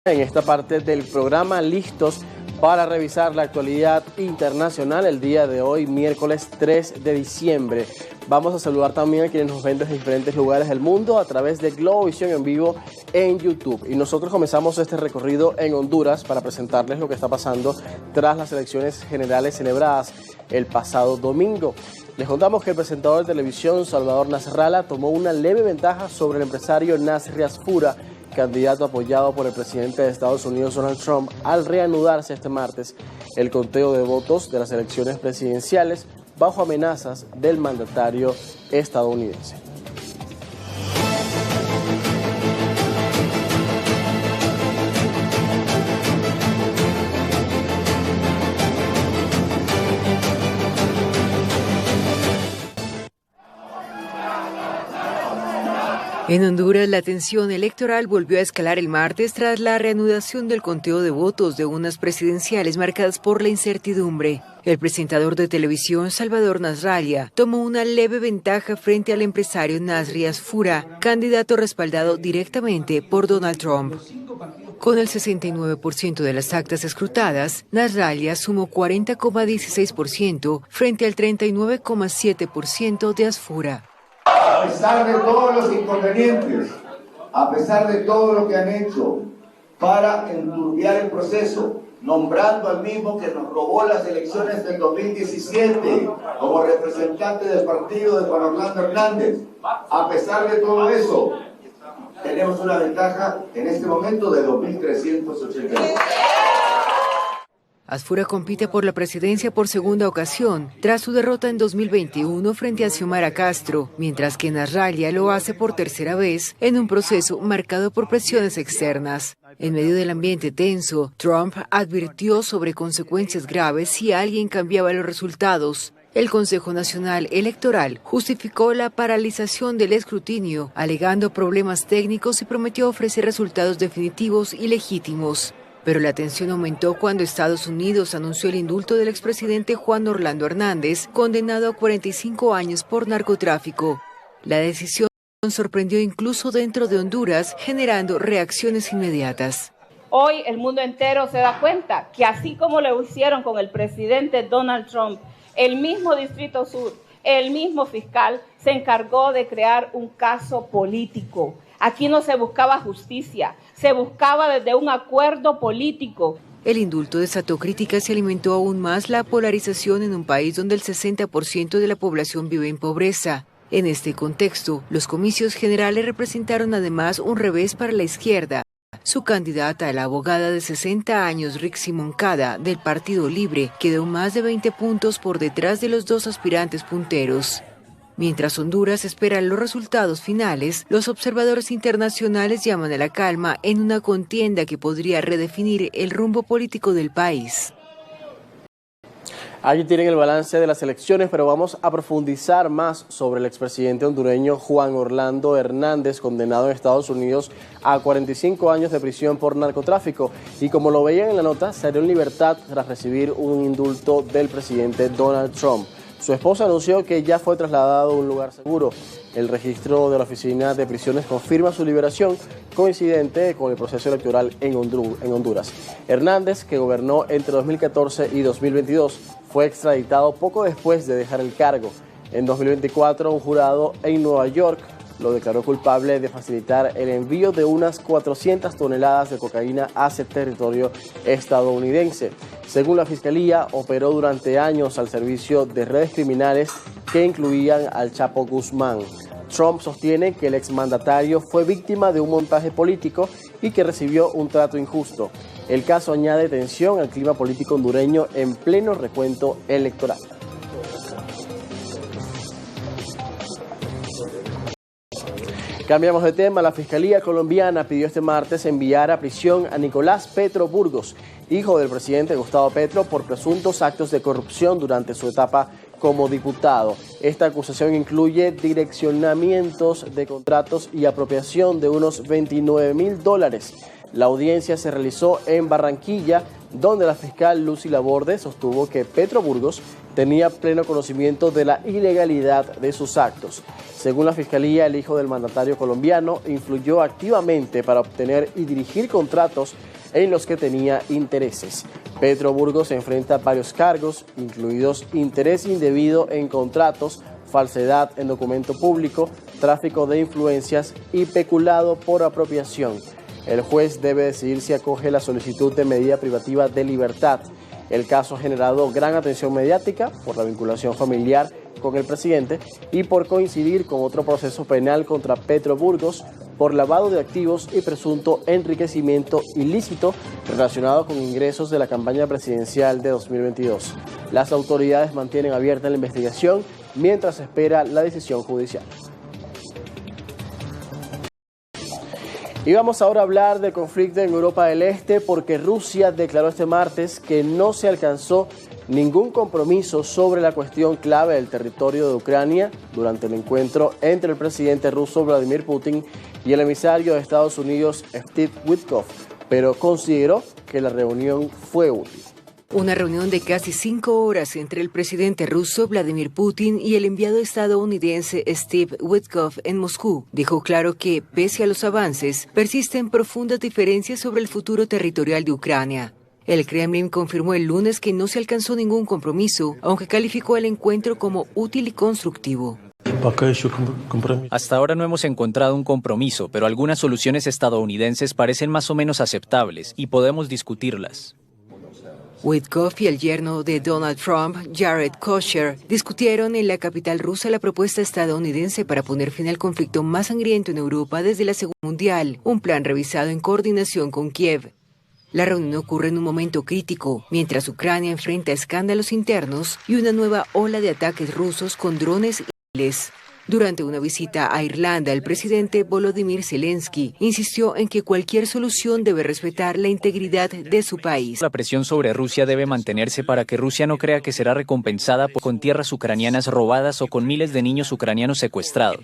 En esta parte del programa, listos para revisar la actualidad internacional el día de hoy, miércoles 3 de diciembre. Vamos a saludar también a quienes nos ven desde diferentes lugares del mundo a través de Globovisión en vivo en YouTube. Y nosotros comenzamos este recorrido en Honduras para presentarles lo que está pasando tras las elecciones generales celebradas el pasado domingo. Les contamos que el presentador de televisión Salvador Nasrallah tomó una leve ventaja sobre el empresario Nasri Asfura, candidato apoyado por el presidente de Estados Unidos Donald Trump, al reanudarse este martes el conteo de votos de las elecciones presidenciales bajo amenazas del mandatario estadounidense. En Honduras, la tensión electoral volvió a escalar el martes tras la reanudación del conteo de votos de unas presidenciales marcadas por la incertidumbre. El presentador de televisión Salvador Nasrallah tomó una leve ventaja frente al empresario Nasri Asfura, candidato respaldado directamente por Donald Trump. Con el 69% de las actas escrutadas, Nasrallah sumó 40,16% frente al 39,7% de Asfura. A pesar de todos los inconvenientes, a pesar de todo lo que han hecho para enturbiar el proceso, nombrando al mismo que nos robó las elecciones del 2017 como representante del partido de Juan Orlando Hernández, a pesar de todo eso, tenemos una ventaja en este momento de 2.382. Asfura compite por la presidencia por segunda ocasión, tras su derrota en 2021 frente a Xiomara Castro, mientras que Nasrallah lo hace por tercera vez en un proceso marcado por presiones externas. En medio del ambiente tenso, Trump advirtió sobre consecuencias graves si alguien cambiaba los resultados. El Consejo Nacional Electoral justificó la paralización del escrutinio, alegando problemas técnicos y prometió ofrecer resultados definitivos y legítimos. Pero la tensión aumentó cuando Estados Unidos anunció el indulto del expresidente Juan Orlando Hernández, condenado a 45 años por narcotráfico. La decisión sorprendió incluso dentro de Honduras, generando reacciones inmediatas. Hoy el mundo entero se da cuenta que así como lo hicieron con el presidente Donald Trump, el mismo Distrito Sur, el mismo fiscal, se encargó de crear un caso político. Aquí no se buscaba justicia, se buscaba desde un acuerdo político. El indulto desató críticas y alimentó aún más la polarización en un país donde el 60% de la población vive en pobreza. En este contexto, los comicios generales representaron además un revés para la izquierda. Su candidata, la abogada de 60 años Rixi Moncada, del Partido Libre, quedó más de 20 puntos por detrás de los dos aspirantes punteros. Mientras Honduras espera los resultados finales, los observadores internacionales llaman a la calma en una contienda que podría redefinir el rumbo político del país. Allí tienen el balance de las elecciones, pero vamos a profundizar más sobre el expresidente hondureño Juan Orlando Hernández, condenado en Estados Unidos a 45 años de prisión por narcotráfico. Y como lo veían en la nota, salió en libertad tras recibir un indulto del presidente Donald Trump. Su esposa anunció que ya fue trasladado a un lugar seguro. El registro de la Oficina de Prisiones confirma su liberación, coincidente con el proceso electoral en Honduras. Hernández, que gobernó entre 2014 y 2022, fue extraditado poco después de dejar el cargo. En 2024, un jurado en Nueva York lo declaró culpable de facilitar el envío de unas 400 toneladas de cocaína hacia territorio estadounidense. Según la Fiscalía, operó durante años al servicio de redes criminales que incluían al Chapo Guzmán. Trump sostiene que el exmandatario fue víctima de un montaje político y que recibió un trato injusto. El caso añade tensión al clima político hondureño en pleno recuento electoral. Cambiamos de tema. La Fiscalía colombiana pidió este martes enviar a prisión a Nicolás Petro Burgos, hijo del presidente Gustavo Petro, por presuntos actos de corrupción durante su etapa como diputado. Esta acusación incluye direccionamientos de contratos y apropiación de unos $29.000. La audiencia se realizó en Barranquilla, donde la fiscal Lucy Laborde sostuvo que Petro Burgos tenía pleno conocimiento de la ilegalidad de sus actos. Según la Fiscalía, el hijo del mandatario colombiano influyó activamente para obtener y dirigir contratos en los que tenía intereses. Petro Burgos enfrenta varios cargos, incluidos interés indebido en contratos, falsedad en documento público, tráfico de influencias y peculado por apropiación. El juez debe decidir si acoge la solicitud de medida privativa de libertad. El caso ha generado gran atención mediática por la vinculación familiar con el presidente y por coincidir con otro proceso penal contra Petro Burgos por lavado de activos y presunto enriquecimiento ilícito relacionado con ingresos de la campaña presidencial de 2022. Las autoridades mantienen abierta la investigación mientras se espera la decisión judicial. Y vamos ahora a hablar del conflicto en Europa del Este porque Rusia declaró este martes que no se alcanzó ningún compromiso sobre la cuestión clave del territorio de Ucrania durante el encuentro entre el presidente ruso Vladimir Putin y el emisario de Estados Unidos Steve Witkoff, pero consideró que la reunión fue útil. Una reunión de casi 5 horas entre el presidente ruso Vladimir Putin y el enviado estadounidense Steve Witkoff en Moscú dejó claro que, pese a los avances, persisten profundas diferencias sobre el futuro territorial de Ucrania. El Kremlin confirmó el lunes que no se alcanzó ningún compromiso, aunque calificó el encuentro como útil y constructivo. Hasta ahora no hemos encontrado un compromiso, pero algunas soluciones estadounidenses parecen más o menos aceptables y podemos discutirlas. Witkoff y el yerno de Donald Trump, Jared Kushner, discutieron en la capital rusa la propuesta estadounidense para poner fin al conflicto más sangriento en Europa desde la Segunda Guerra Mundial, un plan revisado en coordinación con Kiev. La reunión ocurre en un momento crítico, mientras Ucrania enfrenta escándalos internos y una nueva ola de ataques rusos con drones y misiles. Durante una visita a Irlanda, el presidente Volodymyr Zelensky insistió en que cualquier solución debe respetar la integridad de su país. La presión sobre Rusia debe mantenerse para que Rusia no crea que será recompensada con tierras ucranianas robadas o con miles de niños ucranianos secuestrados.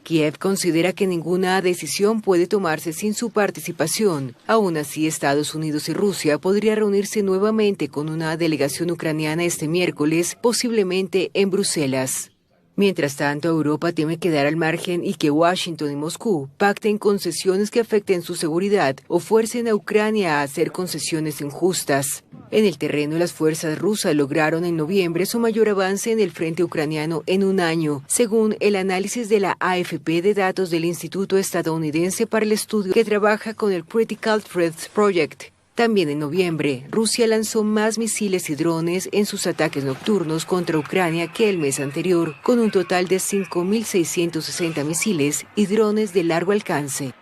Kiev considera que ninguna decisión puede tomarse sin su participación. Aún así, Estados Unidos y Rusia podrían reunirse nuevamente con una delegación ucraniana este miércoles, posiblemente en Bruselas. Mientras tanto, Europa teme quedar al margen y que Washington y Moscú pacten concesiones que afecten su seguridad o fuercen a Ucrania a hacer concesiones injustas. En el terreno, las fuerzas rusas lograron en noviembre su mayor avance en el frente ucraniano en un año, según el análisis de la AFP de datos del Instituto Estadounidense para el Estudio que trabaja con el Critical Threats Project. También en noviembre, Rusia lanzó más misiles y drones en sus ataques nocturnos contra Ucrania que el mes anterior, con un total de 5.660 misiles y drones de largo alcance.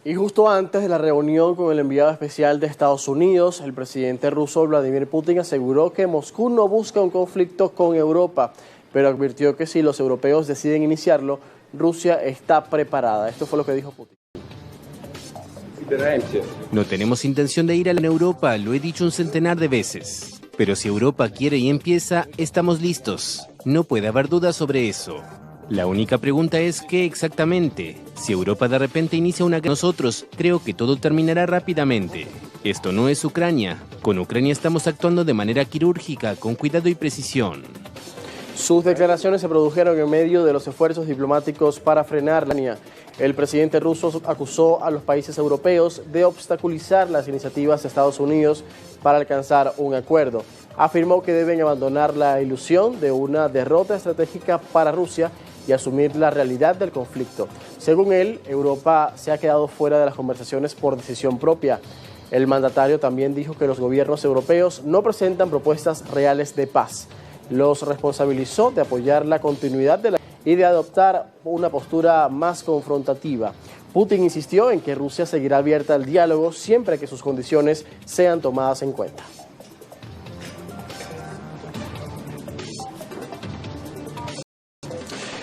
Y justo antes de la reunión con el enviado especial de Estados Unidos, el presidente ruso Vladimir Putin aseguró que Moscú no busca un conflicto con Europa, pero advirtió que si los europeos deciden iniciarlo, Rusia está preparada. Esto fue lo que dijo Putin. No tenemos intención de ir a la Europa, lo he dicho un centenar de veces. Pero si Europa quiere y empieza, estamos listos. No puede haber dudas sobre eso. La única pregunta es ¿qué exactamente? Si Europa de repente inicia una guerra, nosotros creo que todo terminará rápidamente. Esto no es Ucrania. Con Ucrania estamos actuando de manera quirúrgica, con cuidado y precisión. Sus declaraciones se produjeron en medio de los esfuerzos diplomáticos para frenar la guerra. El presidente ruso acusó a los países europeos de obstaculizar las iniciativas de Estados Unidos para alcanzar un acuerdo. Afirmó que deben abandonar la ilusión de una derrota estratégica para Rusia y asumir la realidad del conflicto. Según él, Europa se ha quedado fuera de las conversaciones por decisión propia. El mandatario también dijo que los gobiernos europeos no presentan propuestas reales de paz. Los responsabilizó de apoyar la continuidad de la y de adoptar una postura más confrontativa. Putin insistió en que Rusia seguirá abierta al diálogo siempre que sus condiciones sean tomadas en cuenta.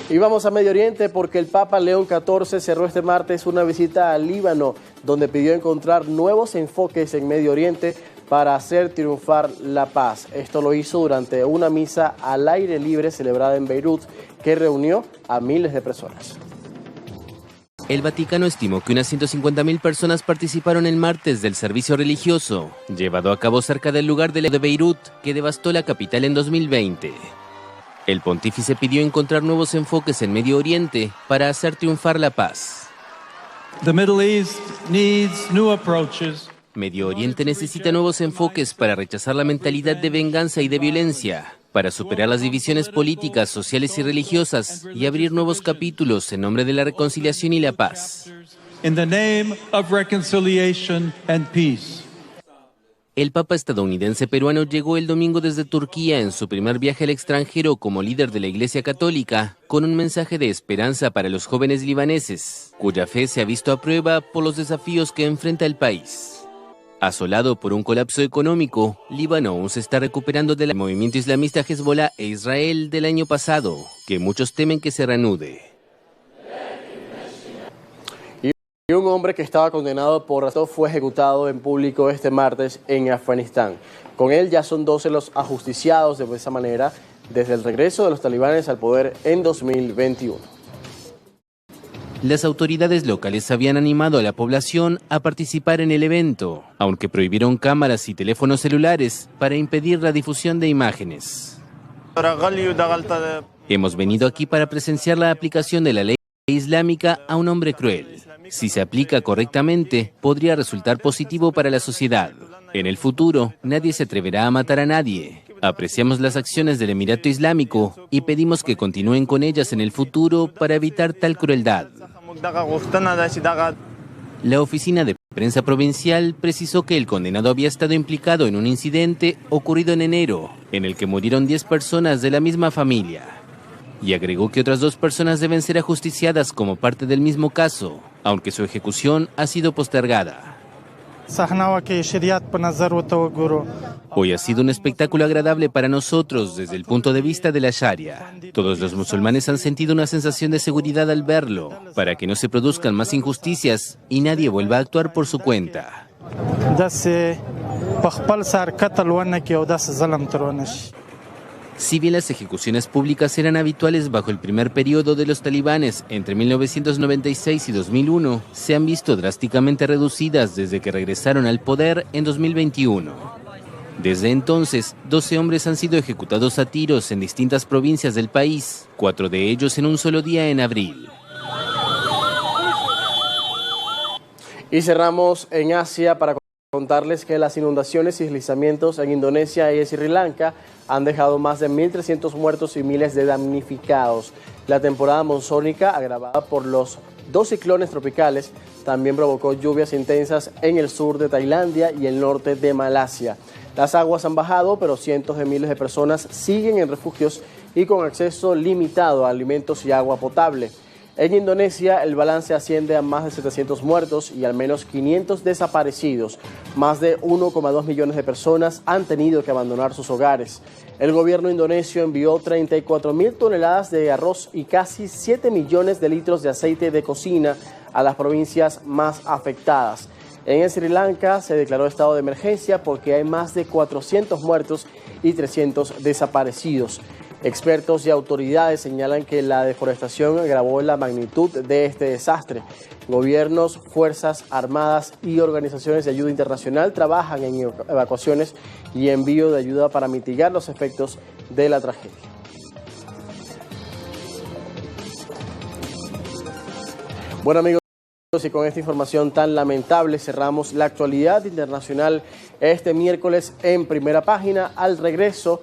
Y vamos a Medio Oriente porque el Papa León XIV cerró este martes una visita al Líbano, donde pidió encontrar nuevos enfoques en Medio Oriente para hacer triunfar la paz. Esto lo hizo durante una misa al aire libre celebrada en Beirut, que reunió a miles de personas. El Vaticano estimó que unas 150.000 personas participaron el martes del servicio religioso, llevado a cabo cerca del lugar de Beirut, que devastó la capital en 2020. El pontífice pidió encontrar nuevos enfoques en Medio Oriente para hacer triunfar la paz. Medio Oriente necesita nuevos enfoques para rechazar la mentalidad de venganza y de violencia, para superar las divisiones políticas, sociales y religiosas y abrir nuevos capítulos en nombre de la reconciliación y la paz. El Papa estadounidense peruano llegó el domingo desde Turquía en su primer viaje al extranjero como líder de la Iglesia Católica, con un mensaje de esperanza para los jóvenes libaneses, cuya fe se ha visto a prueba por los desafíos que enfrenta el país. Asolado por un colapso económico, Líbano aún se está recuperando del movimiento islamista Hezbollah e Israel del año pasado, que muchos temen que se reanude. Y un hombre que estaba condenado por rato fue ejecutado en público este martes en Afganistán. Con él ya son 12 los ajusticiados de esa manera desde el regreso de los talibanes al poder en 2021. Las autoridades locales habían animado a la población a participar en el evento, aunque prohibieron cámaras y teléfonos celulares para impedir la difusión de imágenes. Hemos venido aquí para presenciar la aplicación de la ley islámica a un hombre cruel. Si se aplica correctamente, podría resultar positivo para la sociedad. En el futuro, nadie se atreverá a matar a nadie. Apreciamos las acciones del Emirato Islámico y pedimos que continúen con ellas en el futuro para evitar tal crueldad. La oficina de prensa provincial precisó que el condenado había estado implicado en un incidente ocurrido en enero, en el que murieron 10 personas de la misma familia. Y agregó que otras 2 personas deben ser ajusticiadas como parte del mismo caso, aunque su ejecución ha sido postergada. Hoy ha sido un espectáculo agradable para nosotros desde el punto de vista de la Sharia. Todos los musulmanes han sentido una sensación de seguridad al verlo, para que no se produzcan más injusticias y nadie vuelva a actuar por su cuenta. Si bien las ejecuciones públicas eran habituales bajo el primer periodo de los talibanes entre 1996 y 2001, se han visto drásticamente reducidas desde que regresaron al poder en 2021. Desde entonces, 12 hombres han sido ejecutados a tiros en distintas provincias del país, 4 de ellos en un solo día en abril. Y cerramos en Asia para contarles que las inundaciones y deslizamientos en Indonesia y Sri Lanka han dejado más de 1.300 muertos y miles de damnificados. La temporada monzónica, agravada por los 2 ciclones tropicales, también provocó lluvias intensas en el sur de Tailandia y el norte de Malasia. Las aguas han bajado, pero cientos de miles de personas siguen en refugios y con acceso limitado a alimentos y agua potable. En Indonesia, el balance asciende a más de 700 muertos y al menos 500 desaparecidos. Más de 1,2 millones de personas han tenido que abandonar sus hogares. El gobierno indonesio envió 34.000 toneladas de arroz y casi 7 millones de litros de aceite de cocina a las provincias más afectadas. En Sri Lanka se declaró estado de emergencia porque hay más de 400 muertos y 300 desaparecidos. Expertos y autoridades señalan que la deforestación agravó la magnitud de este desastre. Gobiernos, fuerzas armadas y organizaciones de ayuda internacional trabajan en evacuaciones y envío de ayuda para mitigar los efectos de la tragedia. Bueno, amigos, y con esta información tan lamentable cerramos la actualidad internacional este miércoles en Primera Página. Al regreso